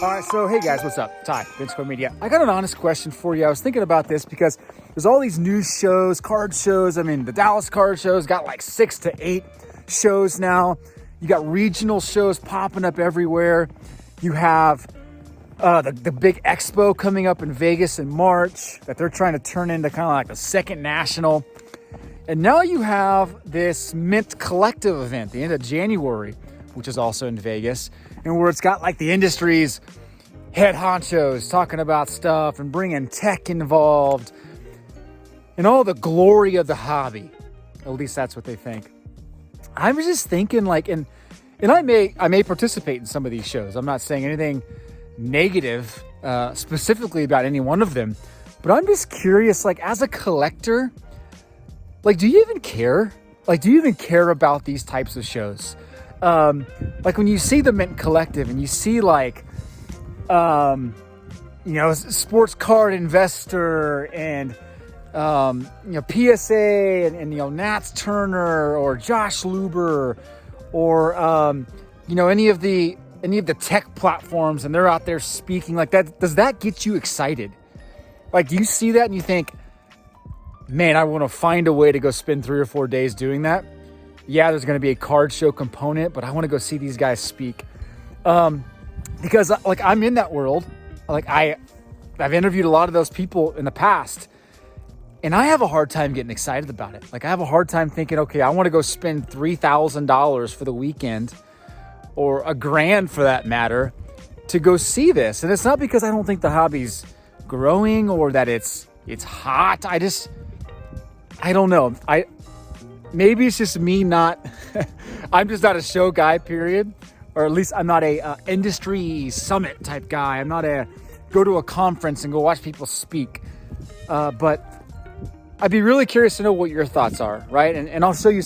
All right, so hey guys, what's up? Ty, Vince Co Media. I got an honest question for you. I was thinking about this because there's all these news shows, card shows. I mean, the Dallas card show's got like 6 to 8 shows now. You got regional shows popping up everywhere. You have the big expo coming up in Vegas in March that they're trying to turn into kind of like a second national. And now you have this Mint Collective event, the end of January, which is also in Vegas, and where it's got like the industry's head honchos talking about stuff and bringing tech involved and all the glory of the hobby. At least that's what they think. I was just thinking like, and I may participate in some of these shows. I'm not saying anything negative specifically about any one of them, but I'm just curious, like as a collector, like, do you even care? Like, do you even care about these types of shows? Like when you see the Mint Collective and you see like, Sports Card Investor and, PSA and Nats Turner or Josh Luber or, any of the tech platforms, and they're out there speaking like that. Does that get you excited? Like, do you see that and you think, man, I want to find a way to go spend 3 or 4 days doing that? Yeah, there's going to be a card show component, but I want to go see these guys speak. Because like I'm in that world. Like I've interviewed a lot of those people in the past, and I have a hard time getting excited about it. Like I have a hard time thinking, okay, I want to go spend $3,000 for the weekend or $1,000 for that matter to go see this. And it's not because I don't think the hobby's growing or that it's hot. I don't know. Maybe it's just me not, I'm just not a show guy, period. Or at least I'm not a industry summit type guy. I'm not a go to a conference and go watch people speak. But I'd be really curious to know what your thoughts are, right? And I'll show you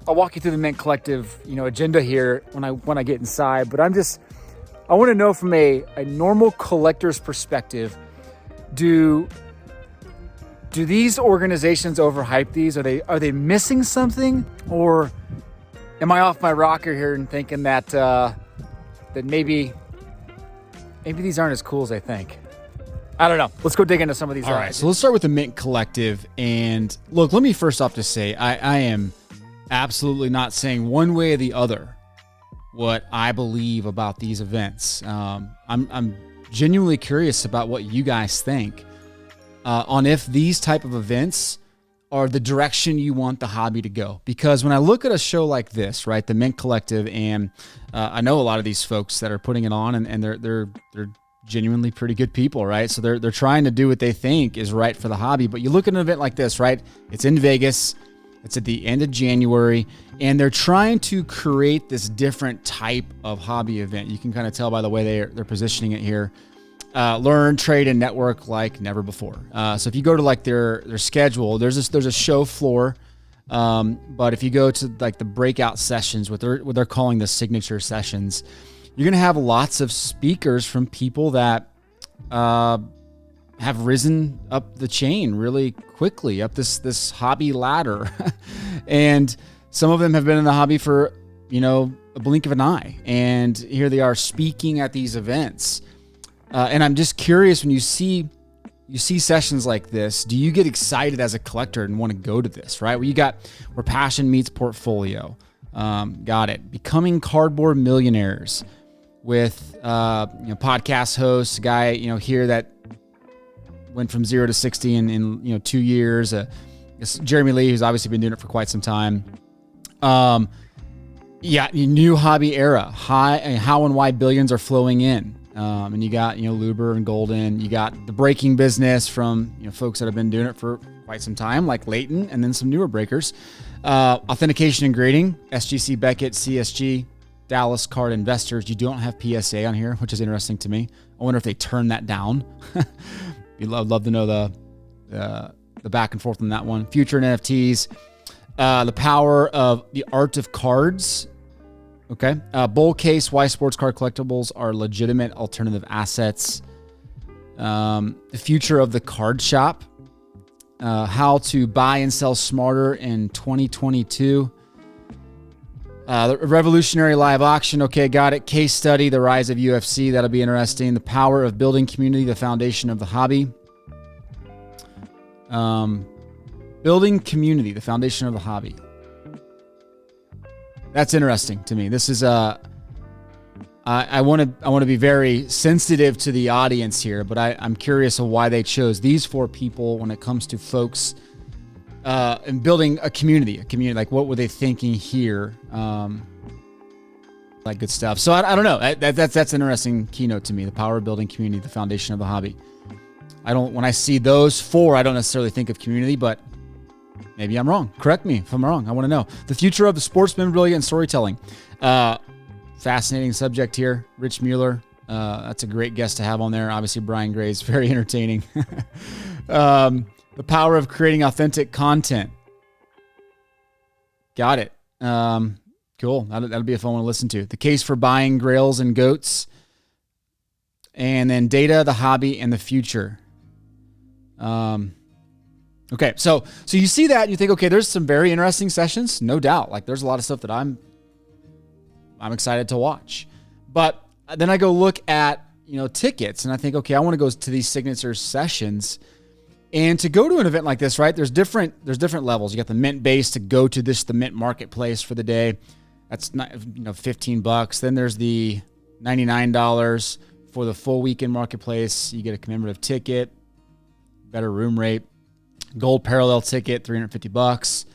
I'll walk you through the Mint Collective, agenda here when I get inside. But I want to know from a normal collector's perspective, do these organizations overhype these? Are they missing something, or am I off my rocker here and thinking that maybe these aren't as cool as I think? I don't know. Let's go dig into some of these. All right, so let's start with the Mint Collective. And look, let me first off just say I am absolutely not saying one way or the other what I believe about these events. I'm genuinely curious about what you guys think on if these type of events are the direction you want the hobby to go. Because when I look at a show like this, right, the Mint Collective, and I know a lot of these folks that are putting it on, and they're genuinely pretty good people, right? So they're trying to do what they think is right for the hobby. But you look at an event like this, right? It's in Vegas. It's at the end of January, and they're trying to create this different type of hobby event. You can kind of tell by the way they're positioning it here. Learn, trade, and network like never before. So if you go to like their schedule, there's a show floor. But if you go to like the breakout sessions, what they're calling the signature sessions, you're gonna have lots of speakers from people that have risen up the chain really quickly, up this hobby ladder, and some of them have been in the hobby for a blink of an eye, and here they are speaking at these events. And I'm just curious, when you see sessions like this, do you get excited as a collector and want to go to this, right? Where passion meets portfolio. Got it. Becoming Cardboard Millionaires with, podcast host, a guy, here that went from 0 to 60 in 2 years. Jeremy Lee, who's obviously been doing it for quite some time. New hobby era. How and why billions are flowing in. And you got, Luber and Golden. You got the breaking business from, folks that have been doing it for quite some time, like Leighton, and then some newer breakers. Authentication and grading, SGC Beckett, CSG, Dallas Card Investors. You don't have PSA on here, which is interesting to me. I wonder if they turn that down. You'd love to know the back and forth on that one. Future NFTs, the power of the art of cards. Okay. Bull case, why sports card collectibles are legitimate alternative assets. The future of the card shop. How to buy and sell smarter in 2022. The revolutionary live auction. Okay, got it. Case study, the rise of UFC. That'll be interesting. The power of building community, the foundation of the hobby. Building community, the foundation of the hobby. That's interesting to me. This is I want to be very sensitive to the audience here, but I'm curious of why they chose these 4 people when it comes to folks and building a community. Like, what were they thinking here? Like, good stuff. So I don't know. That's an interesting keynote to me. The power of building community, the foundation of the hobby. When I see those 4, I don't necessarily think of community, but maybe I'm wrong. Correct me if I'm wrong. I want to know. The future of the sports memorabilia and storytelling. Fascinating subject here. Rich Mueller. That's a great guest to have on there. Obviously, Brian Gray's very entertaining. The power of creating authentic content. Got it. Cool. That'll be a fun one to listen to. The case for buying grails and goats. And then data, the hobby, and the future. Okay, so you see that and you think, okay, there's some very interesting sessions, no doubt. Like, there's a lot of stuff that I'm excited to watch. But then I go look at, tickets, and I think, okay, I want to go to these signature sessions. And to go to an event like this, right, there's different levels. You got the mint base to go to the mint marketplace for the day. That's not, $15. Then there's the $99 for the full weekend marketplace. You get a commemorative ticket, better room rate. Gold parallel ticket, $350.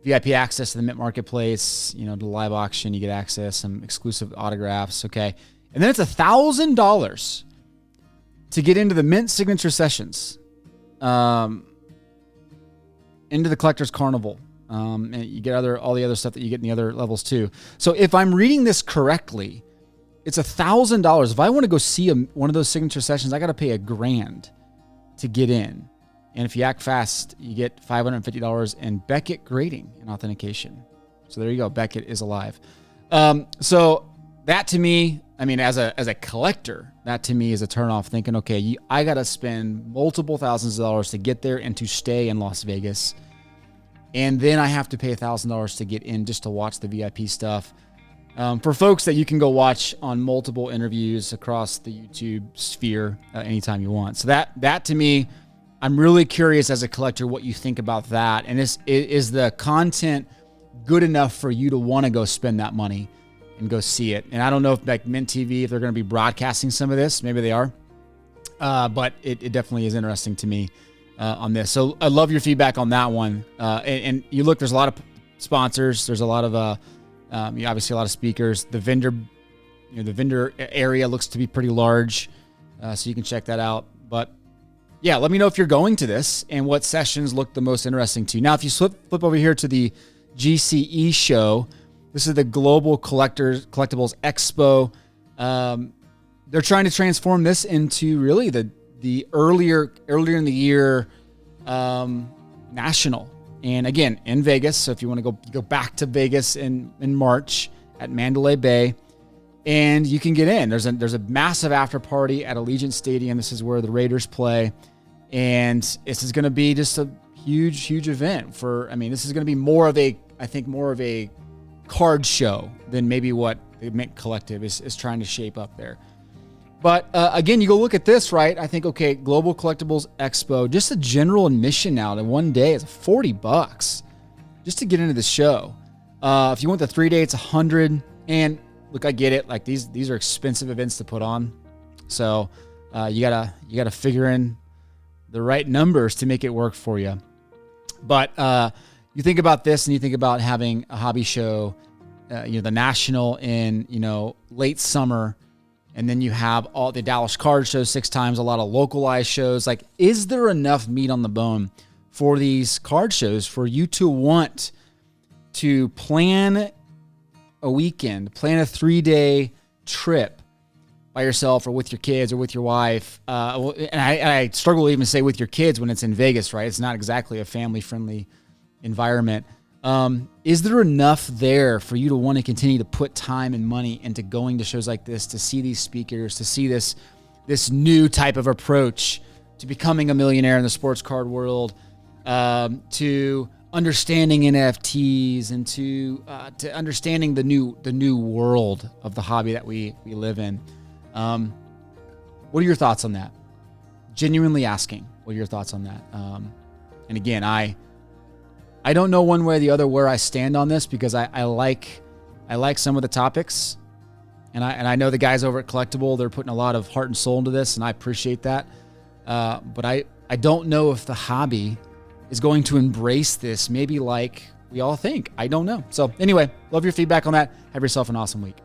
VIP access to the mint marketplace, to the live auction, you get access, some exclusive autographs, okay? And then it's $1,000 to get into the mint signature sessions, into the collector's carnival. And you get all the other stuff that you get in the other levels too. So if I'm reading this correctly, it's $1,000. If I want to go see one of those signature sessions, I got to pay $1,000 to get in. And if you act fast, you get $550 in Beckett grading and authentication. So there you go. Beckett is alive. So that to me, as a collector, that to me is a turnoff. Thinking, okay, I got to spend multiple thousands of dollars to get there and to stay in Las Vegas. And then I have to pay $1,000 to get in just to watch the VIP stuff. For folks that you can go watch on multiple interviews across the YouTube sphere anytime you want. So that to me, I'm really curious as a collector what you think about that. And is the content good enough for you to want to go spend that money and go see it? And I don't know if like Mint TV, if they're going to be broadcasting some of this, maybe they are. But it definitely is interesting to me on this. So I love your feedback on that one. And you look, there's a lot of sponsors. There's a lot of, obviously a lot of speakers. The vendor area looks to be pretty large. So you can check that out. But yeah, let me know if you're going to this and what sessions look the most interesting to you. Now, if you flip over here to the GCE show, this is the Global Collectibles Expo. They're trying to transform this into really the earlier in the year national. And again, in Vegas. So if you want to go back to Vegas in March at Mandalay Bay, and you can get in. There's a massive after party at Allegiant Stadium. This is where the Raiders play. And this is going to be just a huge event this is going to be more of a card show than maybe what the Mint Collective is trying to shape up there. But again, you go look at this, right? I think, okay, Global Collectibles Expo, just a general admission now to one day is $40 just to get into the show. If you want the 3 day, it's $100. And look, I get it. Like these are expensive events to put on. So you gotta figure in the right numbers to make it work for you. But you think about this and you think about having a hobby show, the national in, late summer, and then you have all the Dallas card shows 6 times, a lot of localized shows. Like, is there enough meat on the bone for these card shows for you to want to plan a weekend, plan a 3-day trip by yourself or with your kids or with your wife? And I struggle to even say with your kids when it's in Vegas, right? It's not exactly a family-friendly environment. Is there enough there for you to want to continue to put time and money into going to shows like this, to see these speakers, to see this new type of approach to becoming a millionaire in the sports card world, to understanding NFTs and to understanding the new world of the hobby that we live in. What are your thoughts on that? Genuinely asking, what are your thoughts on that? And again, I don't know one way or the other where I stand on this, because I like some of the topics, and I know the guys over at Collectible, they're putting a lot of heart and soul into this, and I appreciate that. But I don't know if the hobby is going to embrace this maybe like we all think. I don't know. So anyway, love your feedback on that. Have yourself an awesome week.